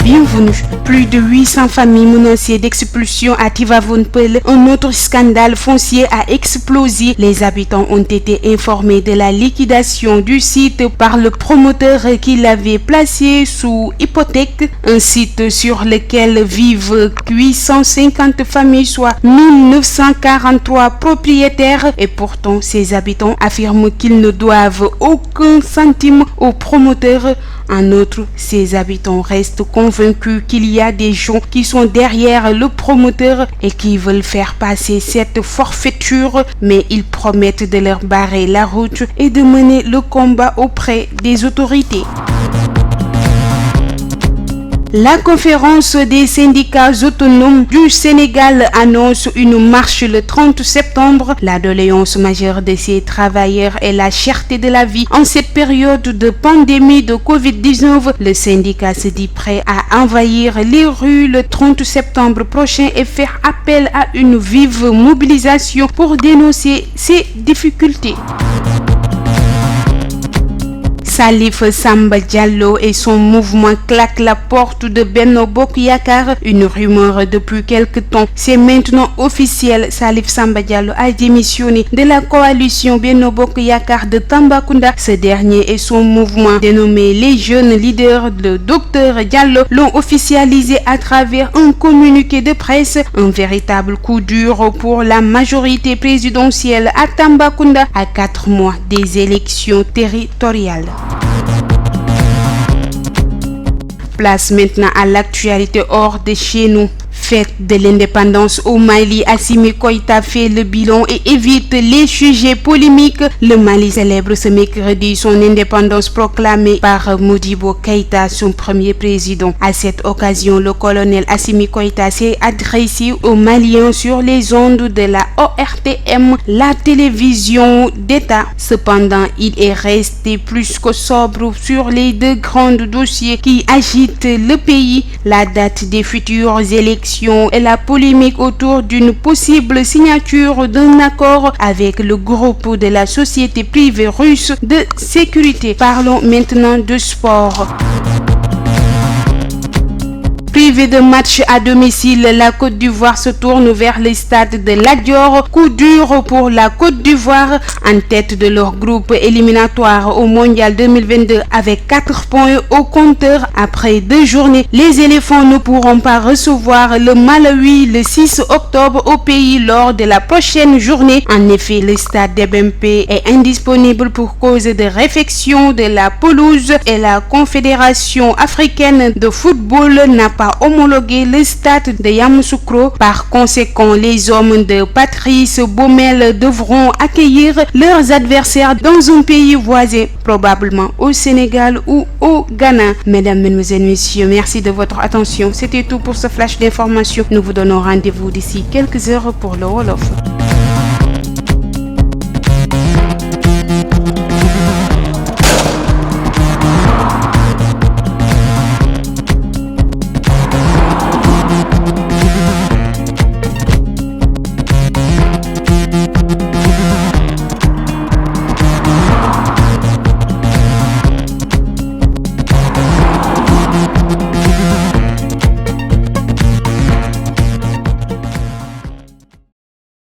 bienvenue. Plus de 800 familles menacées d'expulsion à Tivaouane Peulh. Un autre scandale foncier a explosé. Les habitants ont été informés de la liquidation du site par le promoteur qui l'avait placé sous hypothèque. Un site sur lequel vivent 850 familles, soit 1943 propriétaires. Et pourtant, ces habitants affirment qu'ils ne doivent aucun centime au promoteur. En outre, ces habitants restent convaincus qu'il y a des gens qui sont derrière le promoteur et qui veulent faire passer cette forfaiture, mais ils promettent de leur barrer la route et de mener le combat auprès des autorités. La conférence des syndicats autonomes du Sénégal annonce une marche le 30 septembre. La doléance majeure de ces travailleurs est la cherté de la vie. En cette période de pandémie de Covid-19, le syndicat se dit prêt à envahir les rues le 30 septembre prochain et faire appel à une vive mobilisation pour dénoncer ces difficultés. Salif Samba Diallo et son mouvement claquent la porte de Benno Bokk Yakaar. Une rumeur depuis quelque temps. C'est maintenant officiel. Salif Samba Diallo a démissionné de la coalition Benno Bokk Yakaar de Tambacounda. Ce dernier et son mouvement dénommé les jeunes leaders, le docteur Diallo, l'ont officialisé à travers un communiqué de presse. Un véritable coup dur pour la majorité présidentielle à Tambacounda à 4 mois des élections territoriales. Place maintenant à l'actualité hors de chez nous. Fête de l'indépendance au Mali, Assimi Goïta fait le bilan et évite les sujets polémiques. Le Mali célèbre ce mercredi son indépendance proclamée par Modibo Keïta, son premier président. À cette occasion, le colonel Assimi Goïta s'est adressé aux Maliens sur les ondes de la ORTM, la télévision d'État. Cependant, il est resté plus que sobre sur les deux grands dossiers qui agitent le pays, la date des futures élections et la polémique autour d'une possible signature d'un accord avec le groupe de la société privée russe de sécurité. Parlons maintenant de sport. Privé de match à domicile, la Côte d'Ivoire se tourne vers le stade de Lat Dior. Coup dur pour la Côte d'Ivoire en tête de leur groupe éliminatoire au Mondial 2022 avec 4 points au compteur après 2 journées. Les éléphants ne pourront pas recevoir le Malawi le 6 octobre au pays lors de la prochaine journée. En effet, le stade d'Ebempe est indisponible pour cause de réfection de la pelouse et la Confédération africaine de football n'a pas homologué le stade de Yamoussoukro. Par conséquent, les hommes de Patrice Baumel devront accueillir leurs adversaires dans un pays voisin, probablement au Sénégal ou au Ghana. Mesdames, Mesdemoiselles, Messieurs, merci de votre attention. C'était tout pour ce flash d'information. Nous vous donnons rendez-vous d'ici quelques heures pour le Wolof.